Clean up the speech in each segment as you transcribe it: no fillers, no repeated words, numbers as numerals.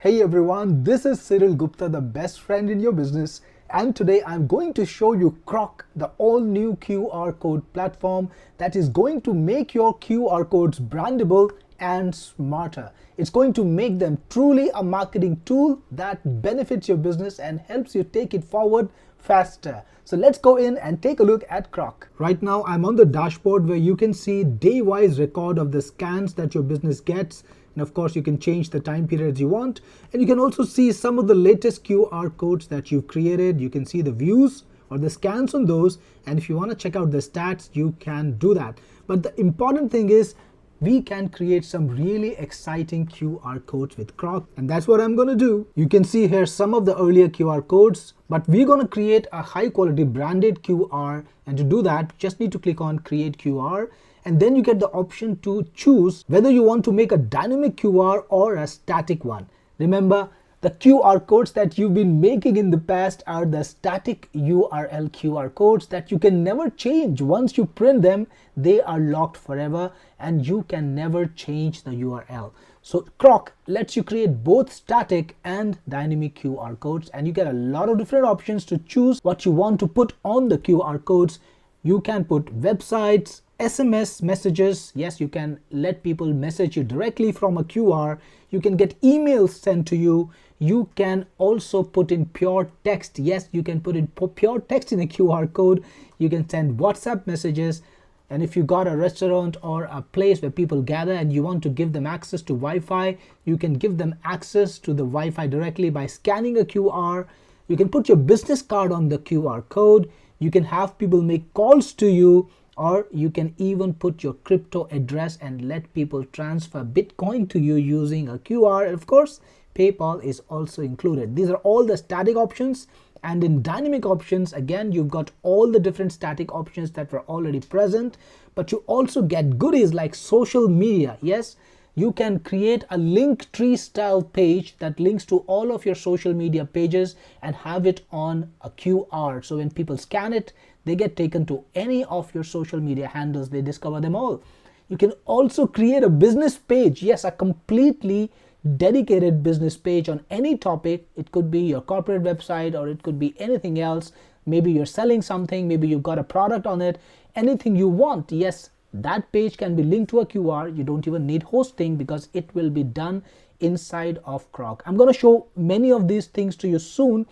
Hey everyone, this is Cyril Gupta, the best friend in your business, and today I'm going to show you Qroq, the all new QR code platform that is going to make your QR codes brandable and smarter. It's going to make them truly a marketing tool that benefits your business and helps you take it forward faster. So let's go in and take a look at Qroq. Right now I'm on the dashboard where you can see day-wise record of the scans that your business gets. And of course, you can change the time periods you want. And you can also see some of the latest QR codes that you've created. You can see the views or the scans on those. And if you want to check out the stats, you can do that. But the important thing is we can create some really exciting QR codes with Qroq. And that's what I'm going to do. You can see here some of the earlier QR codes, but we're going to create a high quality branded QR. And to do that, you just need to click on Create QR. And then you get the option to choose whether you want to make a dynamic QR or a static one. Remember, the QR codes that you've been making in the past are the static URL QR codes that you can never change. Once you print them, they are locked forever and you can never change the URL. So Qroq lets you create both static and dynamic QR codes, and you get a lot of different options to choose what you want to put on the QR codes. You can put websites, SMS messages. Yes, you can let people message you directly from a QR. You can get emails sent to you. You can also put in pure text. Yes, you can put in pure text in a QR code. You can send WhatsApp messages. And if you got a restaurant or a place where people gather and you want to give them access to Wi-Fi, you can give them access to the Wi-Fi directly by scanning a QR. You can put your business card on the QR code. You can have people make calls to you, or you can even put your crypto address and let people transfer Bitcoin to you using a QR. Of course, PayPal is also included. These are all the static options. And in dynamic options, again, you've got all the different static options that were already present, but you also get goodies like social media. Yes, you can create a link tree style page that links to all of your social media pages and have it on a QR. So when people scan it, they get taken to any of your social media handles. They discover them all. You can also create a business page. Yes, a completely dedicated business page on any topic. It could be your corporate website or it could be anything else. Maybe you're selling something, maybe you've got a product on it, anything you want. Yes, that page can be linked to a QR. You don't even need hosting because it will be done inside of Qroq. I'm going to show many of these things to you soon.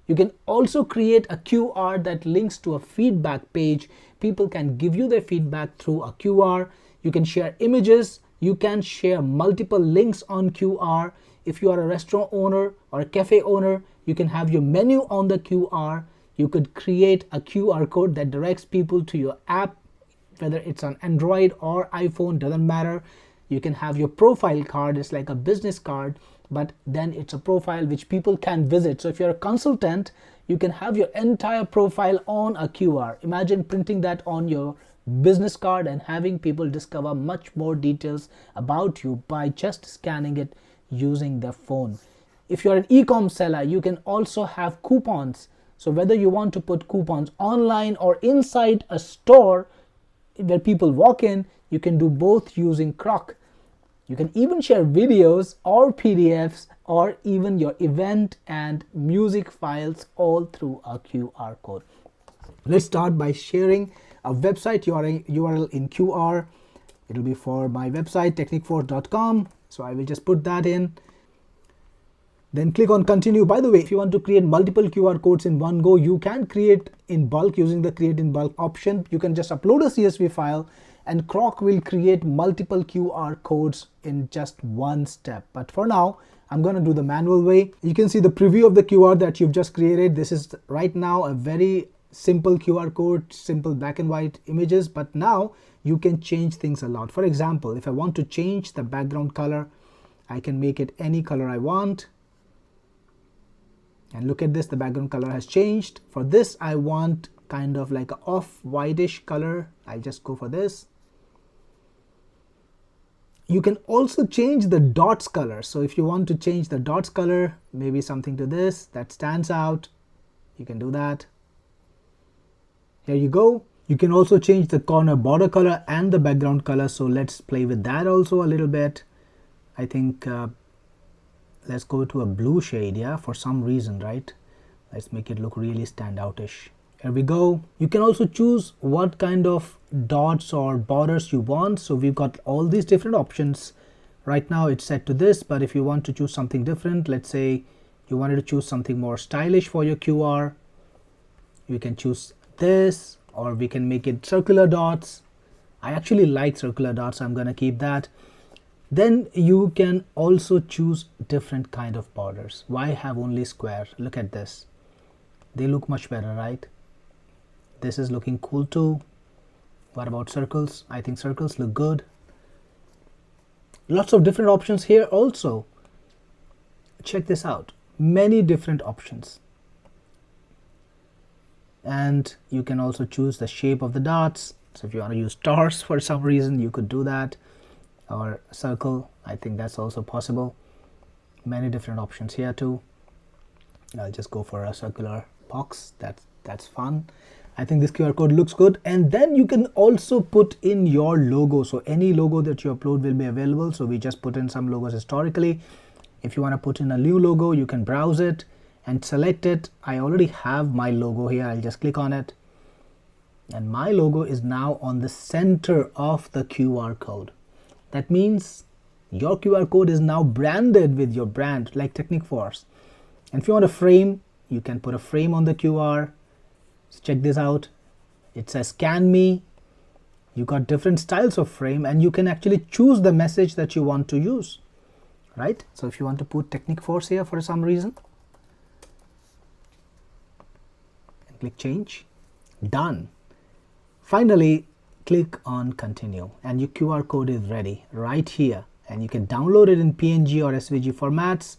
You can also create a QR that links to a feedback page. People can give you their feedback through a QR. You can share images. You can share multiple links on QR. If you are a restaurant owner or a cafe owner, you can have your menu on the QR. You could create a QR code that directs people to your app, whether it's on Android or iPhone, doesn't matter. You can have your profile card. It's like a business card, but then it's a profile which people can visit. So if you're a consultant, you can have your entire profile on a QR. Imagine printing that on your business card and having people discover much more details about you by just scanning it using their phone. If you're an e-com seller, you can also have coupons. So whether you want to put coupons online or inside a store where people walk in, you can do both using Qroq. You can even share videos or PDFs or even your event and music files all through a QR code. Let's start by sharing a website URL in QR. It'll be for my website, techniqueforce.com. So I will just put that in. Then click on continue. By the way, if you want to create multiple QR codes in one go, you can create in bulk using the create in bulk option. You can just upload a CSV file and Qroq will create multiple QR codes in just one step. But for now, I'm going to do the manual way. You can see the preview of the QR that you've just created. This is right now a very simple QR code, simple black and white images, but now you can change things a lot. For example, if I want to change the background color, I can make it any color I want. And look at this, the background color has changed. For this, I want kind of like a off-whitish color. I'll just go for this. You can also change the dots color. So if you want to change the dots color, maybe something to this that stands out, you can do that. Here you go. You can also change the corner border color and the background color. So let's play with that also a little bit. I think let's go to a blue shade here for some reason, right? Let's make it look really standoutish. Here we go. You can also choose what kind of dots or borders you want. So we've got all these different options. Right now it's set to this, but if you want to choose something different, let's say you wanted to choose something more stylish for your QR, you can choose this, or we can make it circular dots. I actually like circular dots, so I'm going to keep that. Then you can also choose different kind of borders. Why have only square? Look at this. They look much better, right? This is looking cool too. What about circles? I think circles look good. Lots of different options here also. Check this out. Many different options. And you can also choose the shape of the dots. So if you want to use stars for some reason, you could do that. Or circle, I think that's also possible. Many different options here too. I'll just go for a circular box. That's fun. I think this QR code looks good. And then you can also put in your logo. So any logo that you upload will be available. So we just put in some logos historically. If you want to put in a new logo, you can browse it and select it. I already have my logo here. I'll just click on it. And my logo is now on the center of the QR code. That means your QR code is now branded with your brand, like Technic Force. And if you want a frame, you can put a frame on the QR. So check this out. It says scan me. You got different styles of frame, and you can actually choose the message that you want to use, right? So if you want to put Technic Force here for some reason, and click change, done. Finally, click on continue and your QR code is ready right here, and you can download it in PNG or SVG formats.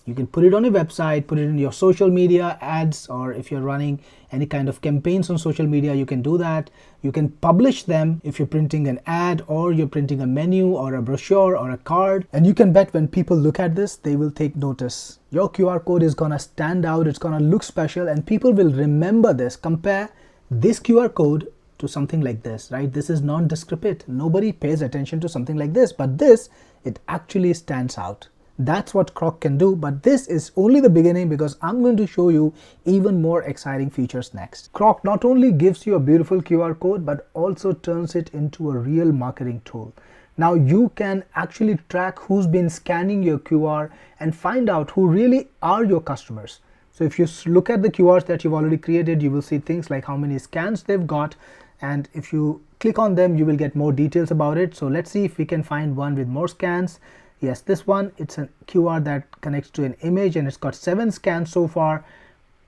You can put it on your website, put it in your social media ads, or if you're running any kind of campaigns on social media, you can do that. You can publish them if you're printing an ad, or you're printing a menu or a brochure or a card. And you can bet when people look at this, they will take notice. Your QR code is gonna stand out, it's gonna look special, and people will remember this. Compare this QR code to something like this, right? This is non-descriptive. Nobody pays attention to something like this, but this, it actually stands out. That's what Qroq can do, but this is only the beginning, because I'm going to show you even more exciting features next. Qroq not only gives you a beautiful QR code, but also turns it into a real marketing tool. Now you can actually track who's been scanning your QR and find out who really are your customers. So if you look at the QRs that you've already created, you will see things like how many scans they've got. And if you click on them, you will get more details about it. So let's see if we can find one with more scans. Yes, this one, it's a QR that connects to an image, and it's got 7 scans so far.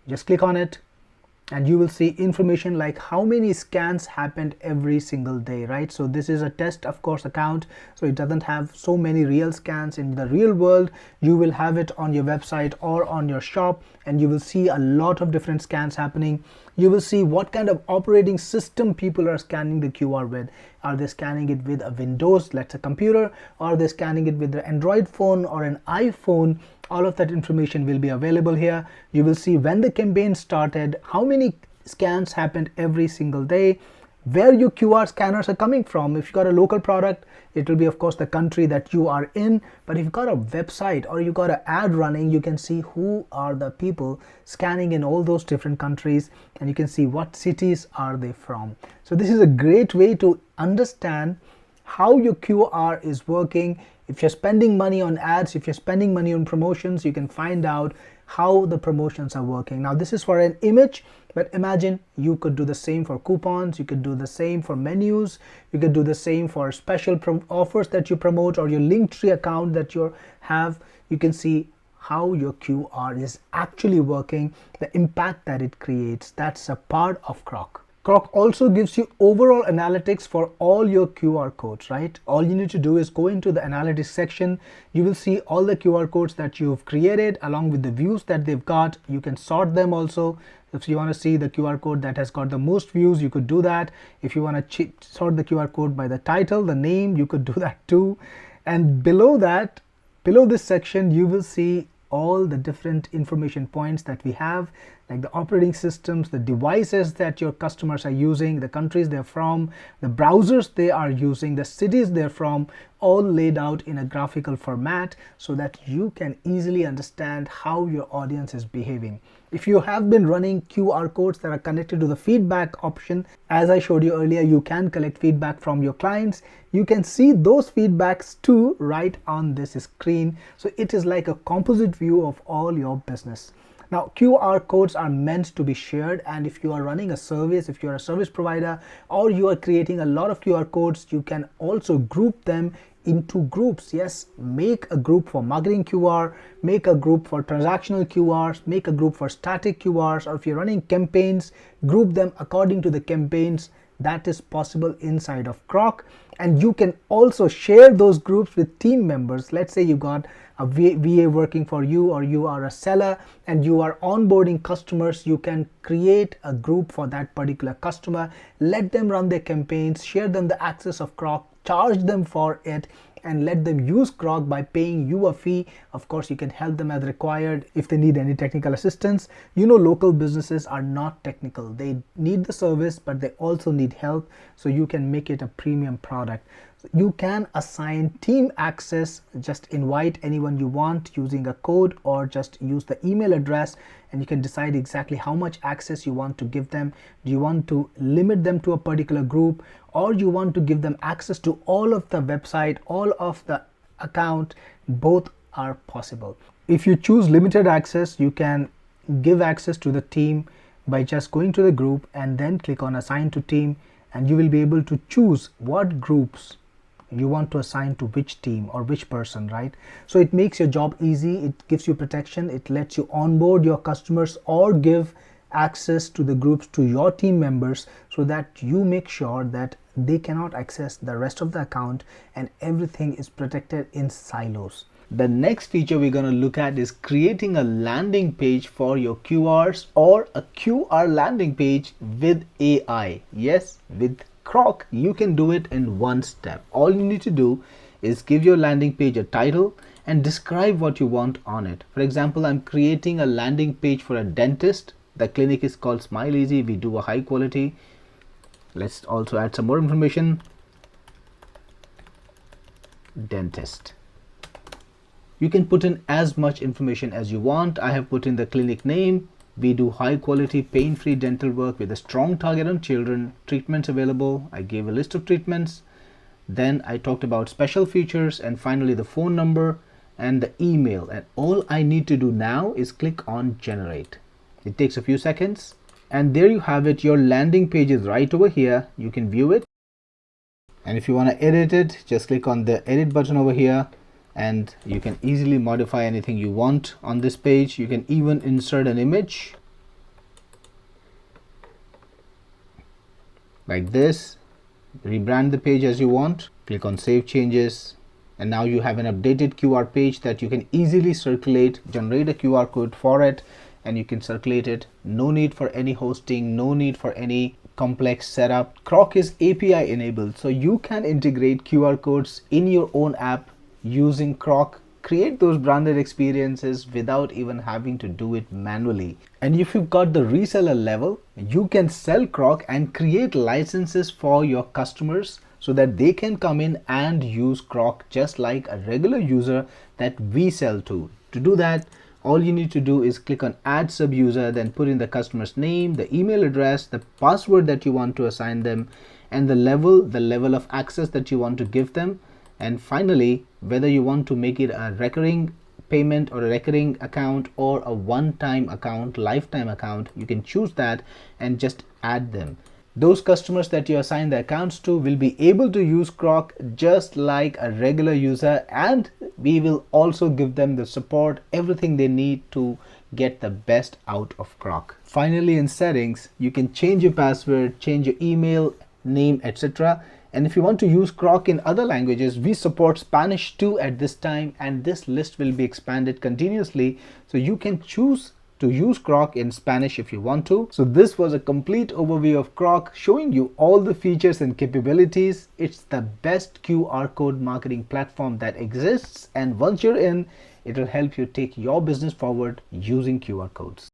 Just click on it and you will see information like how many scans happened every single day, right? So this is a test, of course, account, so it doesn't have so many real scans. In the real world, you will have it on your website or on your shop, and you will see a lot of different scans happening. You will see what kind of operating system people are scanning the QR with. Are they scanning it with a Windows, let's say computer, or are they scanning it with the Android phone or an iPhone? All of that information will be available here. You will see when the campaign started, how many scans happened every single day, where your QR scanners are coming from. If you got a local product, it will be of course the country that you are in, but if you've got a website or you've got an ad running, you can see who are the people scanning in all those different countries, and you can see what cities are they from. So this is a great way to understand how your QR is working. If you're spending money on ads, if you're spending money on promotions, you can find out how the promotions are working. Now this is for an image, but imagine you could do the same for coupons, you could do the same for menus, you could do the same for special offers that you promote, or your Linktree account that you have. You can see how your QR is actually working, the impact that it creates. That's a part of Qroq. Qroq also gives you overall analytics for all your QR codes, right? All you need to do is go into the analytics section. You will see all the QR codes that you've created along with the views that they've got. You can sort them also. If you want to see the QR code that has got the most views, you could do that. If you want to sort the QR code by the title, the name, you could do that too. And below that, below this section, you will see all the different information points that we have. like the operating systems, the devices that your customers are using, the countries they're from, the browsers they are using, the cities they're from, all laid out in a graphical format so that you can easily understand how your audience is behaving. If you have been running QR codes that are connected to the feedback option, as I showed you earlier, you can collect feedback from your clients. You can see those feedbacks too right on this screen. So it is like a composite view of all your business. Now, QR codes are meant to be shared, and if you are running a service, if you're a service provider, or you are creating a lot of QR codes, you can also group them into groups. Yes, make a group for marketing QR, make a group for transactional QRs, make a group for static QRs, or if you're running campaigns, group them according to the campaigns. That is possible inside of Qroq. And you can also share those groups with team members. Let's say you got a VA working for you, or you are a seller and you are onboarding customers. You can create a group for that particular customer, let them run their campaigns, share them the access of Qroq, charge them for it, and let them use Qroq by paying you a fee. Of course, you can help them as required if they need any technical assistance. You know, local businesses are not technical. They need the service, but they also need help. So you can make it a premium product. You can assign team access, just invite anyone you want using a code, or just use the email address, and you can decide exactly how much access you want to give them. Do you want to limit them to a particular group, or you want to give them access to all of the website, all of the account? Both are possible. If you choose limited access, you can give access to the team by just going to the group and then click on assign to team, and you will be able to choose what groups you want to assign to which team or which person, right? So it makes your job easy, it gives you protection, it lets you onboard your customers or give access to the groups to your team members, so that you make sure that they cannot access the rest of the account and everything is protected in silos. The next feature we're going to look at is creating a landing page for your QRs, or a QR landing page with AI. Yes, with Qroq, you can do it in one step. All you need to do is give your landing page a title and describe what you want on it. For example, I'm creating a landing page for a dentist. The clinic is called Smile Easy. We do a high quality. Let's also add some more information. Dentist. You can put in as much information as you want. I have put in the clinic name. We do high quality pain-free dental work with a strong target on children. Treatments available. I gave a list of treatments. Then I talked about special features, and finally the phone number and the email. And all I need to do now is click on generate. It takes a few seconds, and there you have it. Your landing page is right over here. You can view it. And if you want to edit it, just click on the edit button over here, and you can easily modify anything you want on this page. You can even insert an image like this, rebrand the page as you want, click on save changes, and now you have an updated QR page that you can easily circulate, generate a QR code for it, and you can circulate it. No need for any hosting, no need for any complex setup. Qroq is API enabled, so you can integrate QR codes in your own app using Qroq, create those branded experiences without even having to do it manually. And if you've got the reseller level, you can sell Qroq and create licenses for your customers so that they can come in and use Qroq just like a regular user that we sell to. To do that, all you need to do is click on add sub user, then put in the customer's name, the email address, the password that you want to assign them, and the level of access that you want to give them. And finally, whether you want to make it a recurring payment or a recurring account or a one-time account, lifetime account, you can choose that and just add them. Those customers that you assign the accounts to will be able to use Qroq just like a regular user, and we will also give them the support, everything they need to get the best out of Qroq. Finally, in settings, you can change your password, change your email, name, etc. And if you want to use Qroq in other languages, we support Spanish too at this time, and this list will be expanded continuously. So you can choose to use Qroq in Spanish if you want to. So this was a complete overview of Qroq, showing you all the features and capabilities. It's the best QR code marketing platform that exists, and once you're in, it will help you take your business forward using QR codes.